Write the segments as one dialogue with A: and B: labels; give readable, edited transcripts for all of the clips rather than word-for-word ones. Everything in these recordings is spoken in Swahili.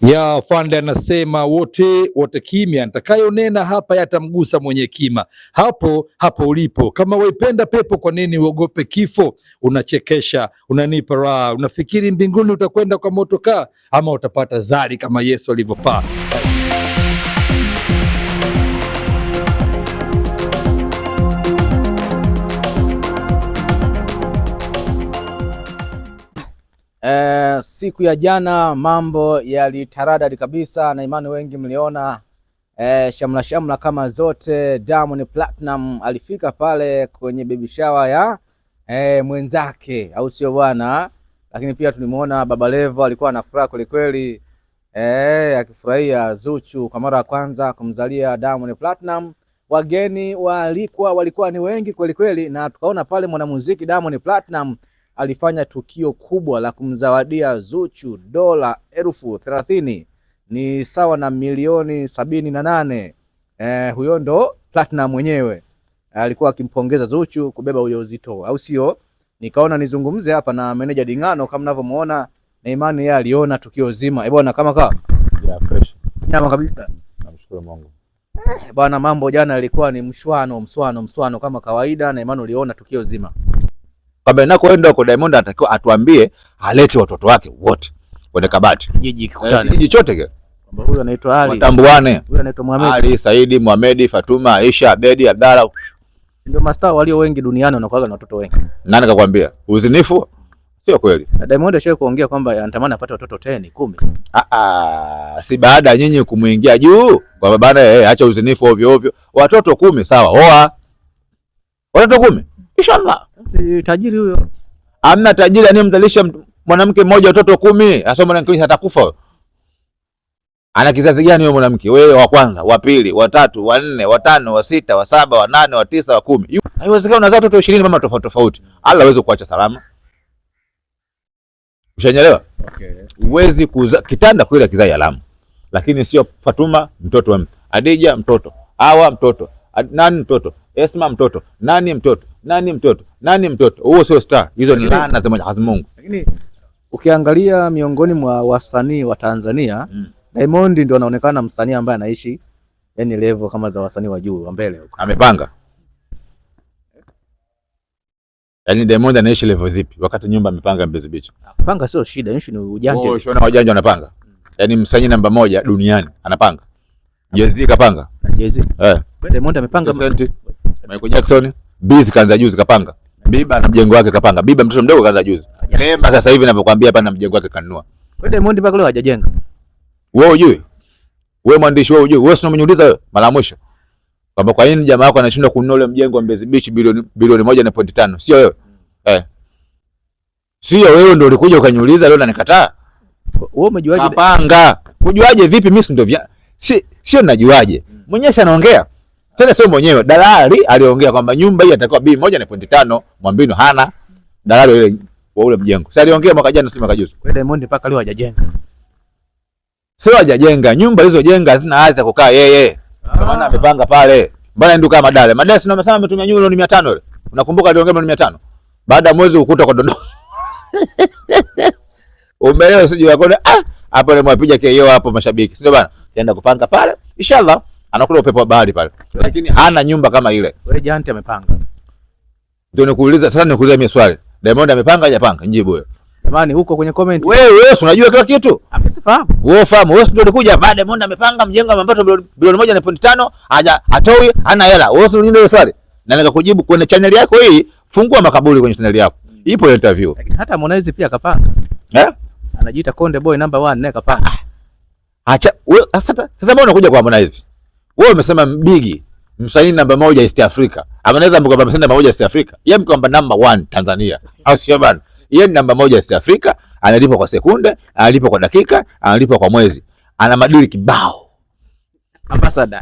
A: Ya Fande anasema wote kimya, nitakayonena hapa yatamgusa mwenye kima. Hapo ulipo, kama waipenda pepo, kwa nini uogope kifo? Unachekesha, unanipa raha, unafikiri mbinguni utakwenda kwa motokaa ama utapata zari kama Yesu alivyopaa?
B: Siku ya jana mambo yalitaradadi kabisa, na imani wengi mliona shamla kama zote. Diamond Platinum alifika pale kwenye baby shower ya mwenzake, au sio bwana? Lakini pia tulimuona Baba Levo alikuwa na furaha kweli kweli, akifurahia Zuchu kwa mara ya kwanza kumzalia Diamond Platinum. Wageni walikuwa ni wengi kweli kweli, na tukaona pale mwanamuziki Diamond Platinum alifanya tukio kubwa la kumzawadia Zuchu dola 30,000, ni sawa na milioni 78. Huyo ndo Platinum mwenyewe alikuwa akimpongeza Zuchu kubeba ujauzito, au sio? Nikaona nizungumze hapa na meneja Dingano, kama mnavyomuona, na imani yeye aliona tukio zima. Bwana, kama
C: fresh
B: nyama kabisa.
C: Namshukuru Mungu.
B: Bwana, mambo jana yalikuwa ni mswano kama kawaida, na imani uliona tukio zima.
C: Kwamba inakoenda kwa Diamond anatakiwa atuambie alete watoto wake wote kwenye kabati.
B: Jiji kikutane.
C: Jiji chote kile.
B: Kwamba huyu anaitwa Ali.
C: Watambuane.
B: Huyu anaitwa Mohamed.
C: Ali, Saidi, Mohamed, Fatuma, Aisha, Abedi, Abdalla.
B: Ndio mastaa walio wengi duniani wanakuwa na watoto wengi.
C: Nani kakwambia? Uzinifu? Sio kweli.
B: Diamond ashaye kuongea kwamba anatamani apate watoto 10, 10.
C: Si baada nyinyi kumuingia juu kwa baba acha uzinifu ovyo ovyo. Watoto 10 sawa. Oa. Watoto 10. Inshallah.
B: Si tajiri huyo.
C: Amna tajiri anemzalisha mwanamke mmoja watoto 10. Asoma mwanamke atakufa. Ana kizazi gani huyo mwanamke? Wewe wa kwanza, wa pili, wa tatu, wa nne, wa tano, wa sita, wa saba, wa nane, wa tisa, wa 10. Haiwezekani unazaa watoto 20 mama tofauti tofauti. Allah hawezi kuacha salama. Ushanyelewa?
B: Okay.
C: Uwezi kuza kitanda kweli kizai alamu. Lakini sio Fatuma mtoto wa mtu. Adija mtoto. Hawa mtoto. Nani mtoto? Esma mtoto. Nani mtoto? Nani mtoto? Huo sio star. Hizo ni laana za Mwenyezi Mungu.
B: Lakini ukiangalia miongoni mwa wasanii wa Tanzania, Diamond ndio anaonekana msanii ambaye anaishi yani level kama za wasanii wa juu wa mbele huko.
C: Amepanga. Yaani Diamond anaishi level zipi wakati nyumba amepanga Mbezi Beach?
B: Panga sio shida, issue ni ujanja.
C: Unaona wajanja wanapanga. Yaani msanii namba 1 duniani anapanga. Jay-Z kapanga.
B: Jay-Z. Diamond amepanga.
C: Michael Jackson, Biz kaanza juzi kapanga. Biba na mjengo wake kapanga. Biba mtoto mdogo kaanza juzi. Nemba sasa hivi ninavyokuambia hapa na mjengo wake kanunua.
B: Wewe Diamond mpaka leo hajajenga.
C: Wewe hujui? Wewe mwandishi wewe hujui? Wewe sio umeniuliza wewe mara mwisho. Kwamba kwa nini jamaa wako anashindwa kununua ule mjengo wa Mbezi Beach bilioni 1.5? Sio wewe. Sio wewe ndio ulikuja ukaniuliza leo na nikataa.
B: Wewe umejuaje?
C: Kapanga. Kujuaje vipi? Mimi ndio sio najuaje. Mwenyewe anaongea. Tena sio mwenyewe, dalali aliongea kwamba nyumba hii itakuwa bei 1.5, Mwambino hana. Dalali ile wa ule mjengo. Sasa aliongea mwaka jana si mwaka juzi.
B: Kwa Diamond mpaka leo hajajenga.
C: Sio hajajenga, nyumba hizo jenga hazina haja kukaa yeye. Kwa maana amepanga pale. Mbona ndio kama Madale. Madale sio amesema ametumia milioni 500 ile. Unakumbuka aliongea milioni 500? Baada ya mwezi ukuta kwa Dodoma. Umeelewa sijui yako hapo ile mwapiga KO hapo mashabiki. Sio bana? Kaenda kupanga pale. Inshallah anakula upepo wa bahari pale. Lakini hana nyumba kama ile.
B: Wewe Janti amepanga.
C: Ndio nikuuliza sasa, nikuuliza mimi swali. Diamond amepanga hajapanga? Njibu wewe.
B: Jamani huko kwenye comment.
C: Wewe unajua kila kitu?
B: Amesifahamu.
C: Wewe fahamu, wewe ndio ulikuja baada Diamond amepanga mjengo ambapo bilioni 1.5 haja atoi hana hela. Wewe unauliza ile swali. Na nikakujibu kwenye channel yako hii, fungua makaburi kwenye channel yako. Ipo interview.
B: Lakini hata Harmonize pia kapanga. Anajiita Konde Boy number 1 naye kapanga.
C: Acha wewe sasa mbona unakuja kwa Harmonize? Wewe umesema Biggie msanii namba 1 East Africa. Harmonize mko msanii namba 1 East Africa. Yeye mko namba 1 Tanzania. Au sio bana? Yeye ni namba 1 East Africa, analipwa kwa sekunde, analipwa kwa dakika, analipwa kwa mwezi. Ana madili kibao.
B: Ambassador.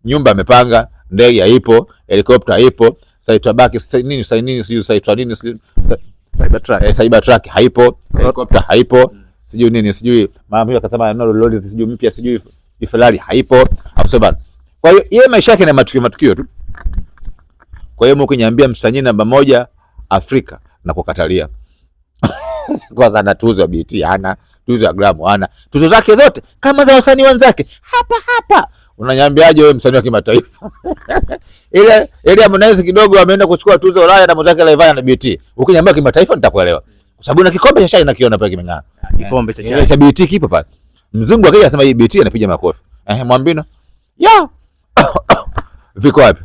C: Nyumba amepanga, ndege haipo, helikopta haipo, site nini Cybertruck haipo, helikopta haipo, sijui nini sijui mama akasema no lolly sijui mpya sijui Ferrari haipo, au sio bana? Kwa hiyo yeye maisha yake ni matukio tu. Kwa hiyo mkiniambia msanii namba 1 Afrika na kukatalia. Kwanza ana tuzo ya BET hana, tuzo ya Grammy hana. Tuzo zake zote kama za wasanii wenzake hapa. Unanyambiaje wewe msanii wa kimataifa? Ile Harmonize kidogo ameenda kuchukua tuzo Ulaya na mzake Rayvanny na BT. Ukiniambia kimataifa nitakuelewa. Kwa sababu na kikombe cha chai nakiona pale kimeng'ana.
B: Kikombe cha chai
C: cha BT kipo pale. Mzungu akija anasema hii BT anapiga makofi. Mwambino. Ya. Viko wapi?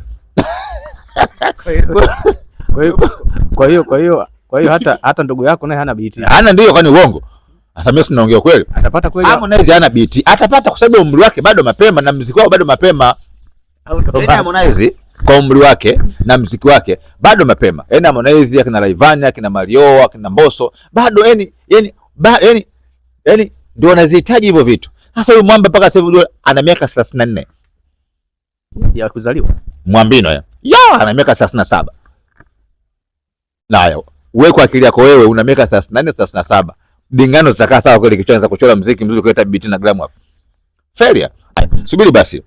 B: Kwa hiyo hata ndugu yako naye hana BT.
C: Hana, ndio kwani uongo? Sasa mimi sinaongea kweli.
B: Atapata kweli.
C: Harmonize hana BT. Atapata kwa sababu umri wake bado mapema na muziki wake bado mapema. Harmonize kwa umri wake na muziki wake bado mapema. Harmonize akina Rayvanny, akina Mario, akina Mbosso bado yani ndio wanazihitaji hivyo vitu. Sasa huyu mwamba mpaka sasa hivi ana miaka 34
B: ya kuzaliwa.
C: Mwambino ana miaka 37. Nayo wewe kwa akili yako wewe una miaka 34 37. Dingano zitakaa sawa kweli kichwani za kuchora muziki mzuri kuleta BT na Grammy hapo. Failure. Subiri basi.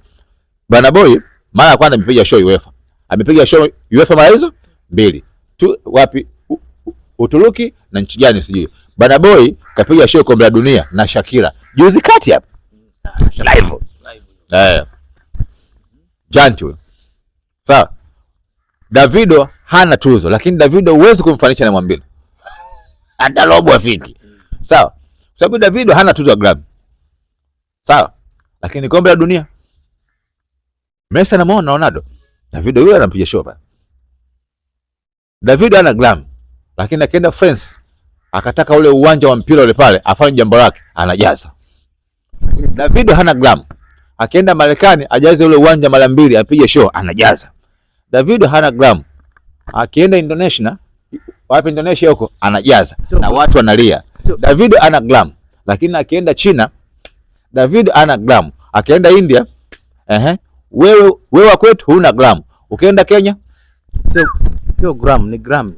C: Bana Boy mara ya kwanza amepiga show UEFA. Amepiga show UEFA mara hizo 2. Tu wapi? Uturuki na nchi gani sijui. Bana Boy kapiga show kombe la dunia na Shakira. Juzi kati hapa. Live. Jantu. Sawa. Davido hana tuzo, lakini Davido huwezi kumfanisha na Mwambino. Hata robo afiki. Sawa. Sababu Davido hana tuzo ya Grammy. Sawa. Lakini kombe la dunia Messi na Ronaldo. Davido yule anampiga show pale. Davido hana Grammy, lakini akaenda France akataka ule uwanja wa mpira ule pale afanye jambo lake, anajaza. Davido hana Grammy, akaenda Marekani ajaze ule uwanja mara 2 apige show, anajaza. Davido hana Grammy, akienda Indonesia, wapi Indonesia huko, anajaza na watu wanalia. Davido hana Grammy, lakini akienda China, Davido hana Grammy, akienda India, wewe kwetu huna Grammy, ukienda Kenya
B: sio Grammy, ni Grammy.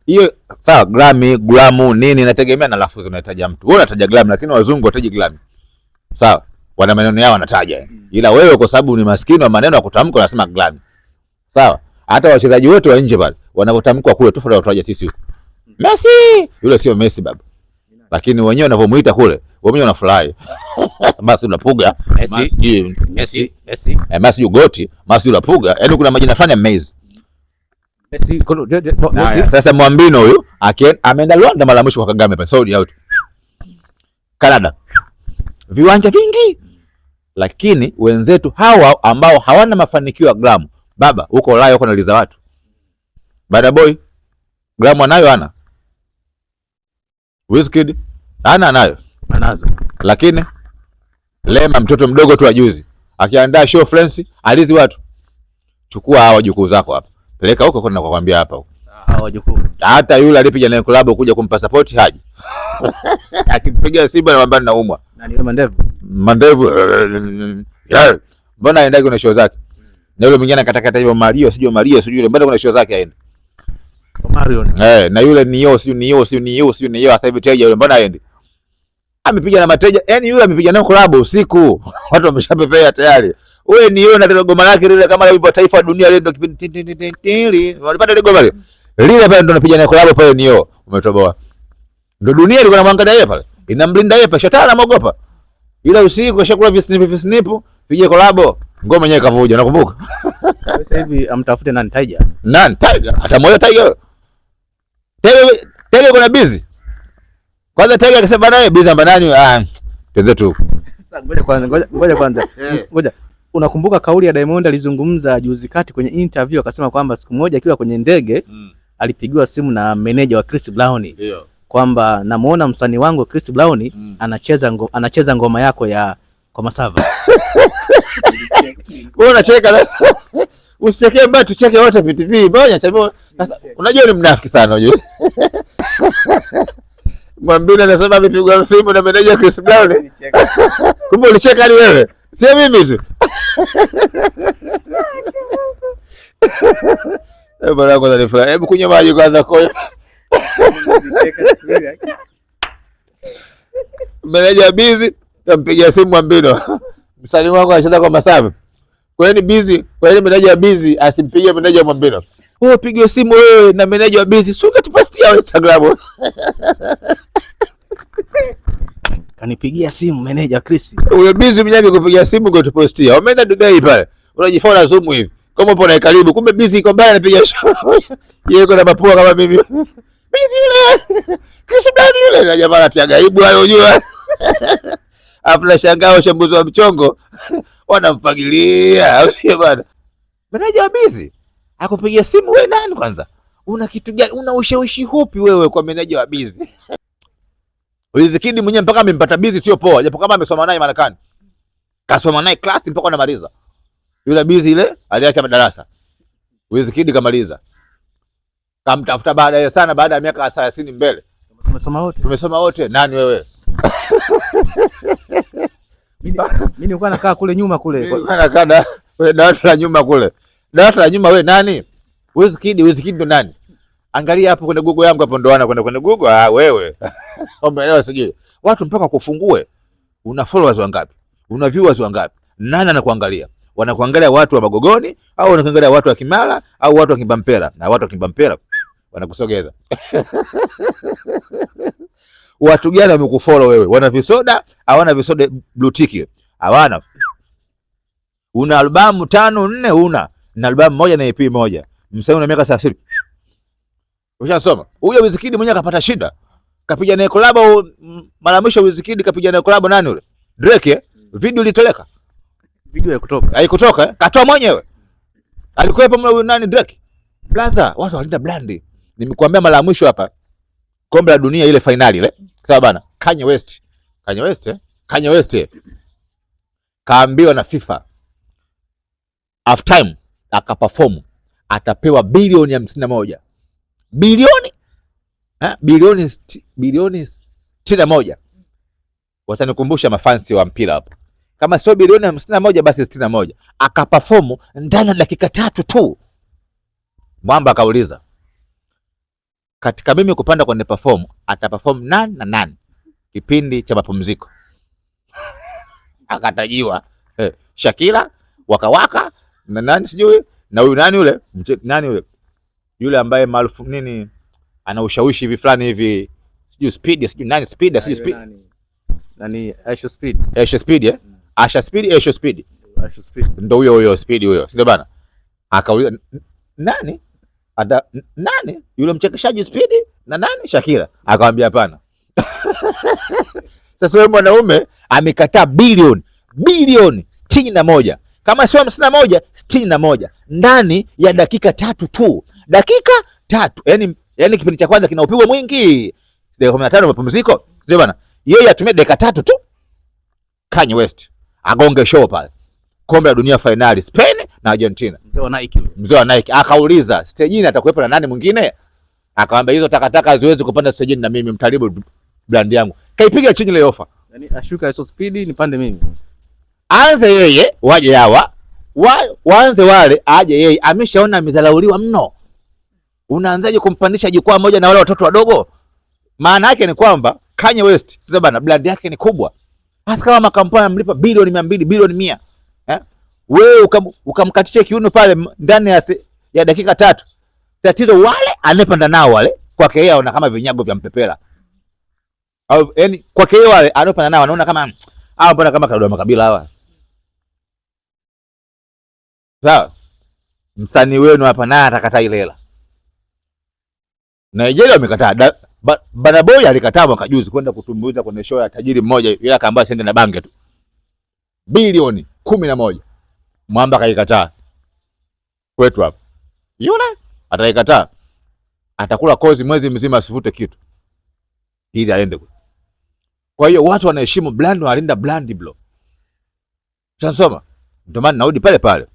C: Hiyo sawa, Grammy, Gramu nini inategemea na lafudhi unataja mtu. Wewe unataja Grammy, lakini wazungu wataji Grammy. Sawa, wana maneno yao wanataja. Ila wewe kwa sababu ni maskini wa maneno ya kutamka unasema Grammy. Sawa? Hata wachezaji wote wa nje pale wanapotamka kule tofauti wataja sisi huko. Messi, yule sio Messi baba. Lakini wenyewe wanavomuita kule, wenyewe wanafurahi. Basi unapuga Messi. Messi Goti, Messi unapuga. Yaani kuna majina fulani ya Messi. Sasa Mwambino huyu ameenda Rwanda mara mwisho kwa Kagame pale Saudi out. Canada. Viwanja vingi. Lakini wenzetu hawa ambao hawana mafanikio ya Grammy, baba huko Ulaya huko analiza watu. Bada Boy Grammy anayo ana. Wizkid anayo. Anazo. Lakini Lema mtoto mdogo tu ajuzi akiandaa show France alizi watu. Chukua hawa jukuu zako hapa. Peleka huko kwa nakwambia hapa huko.
B: Hawa jukuu.
C: Hata yule alipiga na club kuja kumpa support haji. Akipiga Simba na mambana naumwa.
B: Nani yule
C: Mandevu. Mbona aendaje kuna show zake? Na yule mwingine akatakata hivyo Mario sijui yule mbona kuna show zake aende.
B: Mario.
C: Na yule Nio sasa hivi teja yule mbona aende? Amepiga na mateja, yani yule amepiga nayo club usiku. Watu wameshapepea tayari. Wewe Nio na ile goma lake lile kama la wimbo taifa wa dunia ile ndio kipindi. Walipata ile goma lile pale ndio anapiga nayo club pale Nio. Umetoboa. Ndio dunia ilikuwa inamwangalia yeye pale. Inamlinda yeye pale, shetani anaogopa. Ila usiku ashakula visnipu, piga collab, ngoma yenyewe kavuja, nakumbuka.
B: Sasa hivi amtafute nani Tiger?
C: Nani Tiger? Atamoyo Tiger. Tiger kuna busy. Kwanza Tiger akasema naye busy amba nani? Tuanze tu.
B: Sasa ngoja kwanza. Ngoja. Unakumbuka kauli ya Diamond alizungumza juzi kati kwenye interview akasema kwamba siku moja akiwa kwenye ndege alipigiwa simu na meneja wa Chris Brown. Ndio. Kwamba namuona msanii wangu Chris Brown anacheza ngoma yako ya kwa Masava.
C: Wewe unacheka sasa. Usicheke mbaya, tucheke wote PTV. Bonya chamo. Sasa unajua ni mnafiki sana unajua. Mwambie anasema amepigwa simu na meneja Chris Brown. Kumbe ulicheka ni wewe. Sio mimi tu. Bora kwanza ni furaha. Hebu kunywa maji kwanza kwa. Meneja busy, kampigia simu Mwambino. Msanii wangu anacheza kwa Masava. Kwa hiyo ni busy, kwa hiyo meneja busy asimpigie meneja Mwambino. Wewe pigie simu wewe na meneja wa busy, sio ukatupostia Instagram.
B: Kanipigia simu meneja Chris.
C: Huyo Busy mnyage kupigia simu kwa tupostia. Wameenda Dubai pale. Unajifanya zoom hivi. Kama upo na karibu, kumbe Busy iko mbali anapiga show. Yeye yuko na mapua kama mimi. Busy yule. Chris Brown yule na jamaa anatia aibu hayo unajua. Afla shangao shambuzi wa mchongo. Wanamfagilia. Au sio bwana? Meneja wa Busy akupigia simu wewe nani kwanza? Una kitu gani? Una ushawishi hupi wewe kwa meneja wa Busy? Wizkid mwenyewe mpaka amempata Busy sio poa, japo kama amesoma naye Marekani. Kasoma naye class mpaka anamaliza. Yule Busy ile aliacha madarasa. Wizkid kamaliza. Kamtafuta baadaye sana baada ya miaka 30 mbele. Tumesoma wote. Nani wewe?
B: Mimi nilikuwa nakaa kule nyuma kule.
C: Nilikuwa nakaa kule darasa la nyuma kule. Darasa la nyuma wewe nani? Wizkid ndo nani? Angalia hapo kwenye Google yangu hapo ndo kwenda Google. Wewe. Umeelewa sijui. Watu mpaka kufungue. Una followers wangapi? Una viewers wangapi? Nani anakuangalia? Wanakuangalia watu wa Magogoni au wanakuangalia watu wa Kimara au watu wa Kibampera? Na watu wa Kibampera wanakusogeza. Watu gani wamekufollow wewe? Wana visoda? Hawana visoda blue tick? Hawana. Una albamu 5 4 una. Na albamu moja na EP moja. Msanii una miaka 30. Ushasoma. Huyo Wizkid mwenyewe akapata shida. Kapiga naye collab mara mwisho Wizkid kapiga naye collab nani yule? Drake. Video ilitoleka.
B: Video haikutoka.
C: Haikutoka. Katoa mwenyewe. Alikuwepo mle nani Drake? Blaza, watu walinda brandi. Nimekuambia mara mwisho hapa. Kombe la dunia ile finali ile. Sawa bana. Kanye West. Kanye West. Kaambiwa na FIFA. Half time akaperform. Atapewa bilioni 51. Bilioni? Bilioni 61. Watanikumbusha mafansi wa mpira hapo. Kama sio bilioni 51 basi 61. Akaperform ndani ya dakika 3 tu. Mwamba akauliza, katika mimi kupanda kwenye perform, ataperform nani na nani? Kipindi cha mapumziko. Akatajiwa Shakira, Waka na nani sijui, na huyu nani yule? Nani yule? Yule ambaye maarufu nini ana ushawishi hivi fulani hivi, sijui Speed, sijui nani Speed, sijui Speed.
B: Nani Asho Speed?
C: Asho Speed Asha Speed, Asho Speed.
B: Asho Speed.
C: Ndio huyo Speed huyo. Sio bana? Akauliza nani? Nani? Yule mchekeshaji Speed na nani? Shakira. Akamwambia hapana. Sasa wewe mwanaume amekataa bilioni 61. Kama sio 51, 61 ndani ya dakika 3 tu. Dakika 3. Yaani kipindi cha kwanza kina upigwa mwingi. Dakika 15 mapumziko. Sio bana? Yeye atumie dakika 3 tu. Kanye West agonge show pale. Kombe la dunia finali Spain na Argentina. Mzee wa Nike. Akauliza, stage atakuwepo na nani mwingine? Akamwambia hizo takataka haziwezi kupanda stage na mimi, mtaribu brand yangu. Kaipiga chini ile ofa.
B: Yaani ashuka hizo Speed nipande mimi.
C: Aanze yeye, waje hawa. Waanze wale, aje yeye. Ameshaona amezalauliwa mno. Unaanzaje kumpandisha jukwaa moja na wale watoto wadogo? Maana yake ni kwamba Kanye West, sasa bana, brand yake ni kubwa. Hasa kama makampuni yamlipa bilioni 200, bilioni 100. Wewe ukamkatisha kiuno pale ndani ya dakika 3. Tatizo wale anepanda nao wale kwake yeye anaona kama vinyago vya mpepela. Au yani kwake yeye wale anopanda nao anaona kama mbona kama Kalonzo Makabila hawa. Sawa? Msanii wenu hapa naye atakataa ile hela. Nigeria wamekataa. Bana Boy alikataa mwaka juzi kwenda kutumbuiza kwenye show ya tajiri mmoja, yeye akaambia sende na bange tu. Bilioni 11. Mwamba kaikataa. Kwetu hapa. Yule ataikataa. Atakula kozi mwezi mzima asivute kitu. Ili aende kule. Kwa hiyo watu wanaheshimu brand, wanalinda brand bro. Chansoma. Ndio maana naudi pale pale.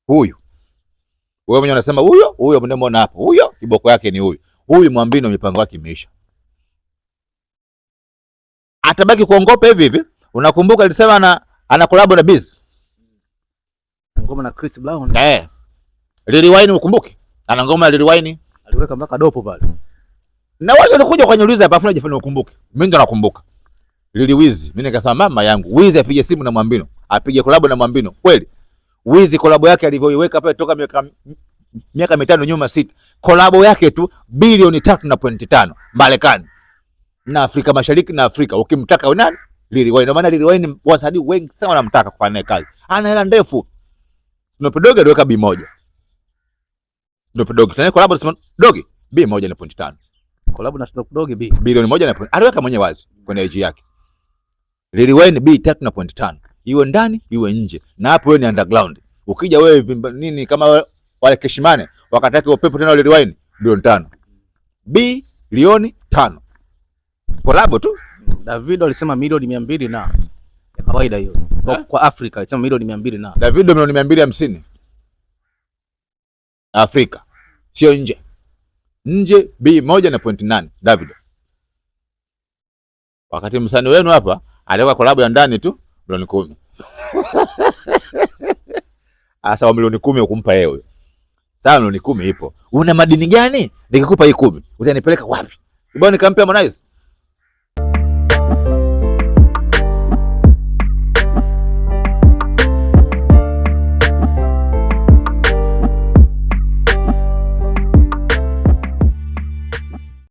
C: Huyu. Wewe mwenyewe unasema huyo mnemona hapo. Huyo kiboko yake ni huyu. Huyu Mwambino mipango yake imeisha. Atabaki kuongopa hivi. Unakumbuka alisema ana collab na Biz.
B: Ngoma na Chris Brown.
C: Lil Wayne ukumbuke? Ana ngoma ya Lil Wayne.
B: Aliweka mpaka dopo pale.
C: Na watu wanakuja kuniuliza hapa afu najifanya ukumbuke. Mimi ndo nakumbuka. Lil Wiz, mimi nikasema mama yangu, Wiz apige simu na Mwambino, apige collab na Mwambino. Kweli. Wiz collab yake alivyoiweka pale toka miaka 5 nyuma 6. Collab yake tu bilioni 3.5 Marekani. na Afrika Mashariki na Afrika. Ukimtaka nani? Lil Wayne. Ndio maana Lil Wayne wasanii wengi sana wanamtaka kufanya naye kazi. Ana hela ndefu. Snoop Dogg aliweka B1. Snoop Dogg tena collab na Snoop Dogg B1.5.
B: Collab na Snoop Dogg
C: bilioni 1. Aliweka mwenyewe wazi kwenye IG yake. Lil Wayne B3.5. Iwe ndani, iwe nje. Na hapo wewe ni underground. Ukija wewe nini kama wale Keshimane wakataka upepo tena Lil Wayne bilioni 5. Bilioni 5. Collab tu.
B: Davido alisema milioni 200 na ya kawaida hiyo. Kwa Afrika alisema milioni 200 na.
C: Davido milioni 250. Afrika. Sio nje. Nje B1.8 Davido. Wakati msanii wenu hapa aliweka collab ya ndani tu milioni 10. Asa milioni 10 ukumpa yeye. Sawa milioni 10 ipo. Una madini gani? Nikikupa hii 10, utanipeleka wapi? Bwana nikampa Harmonize.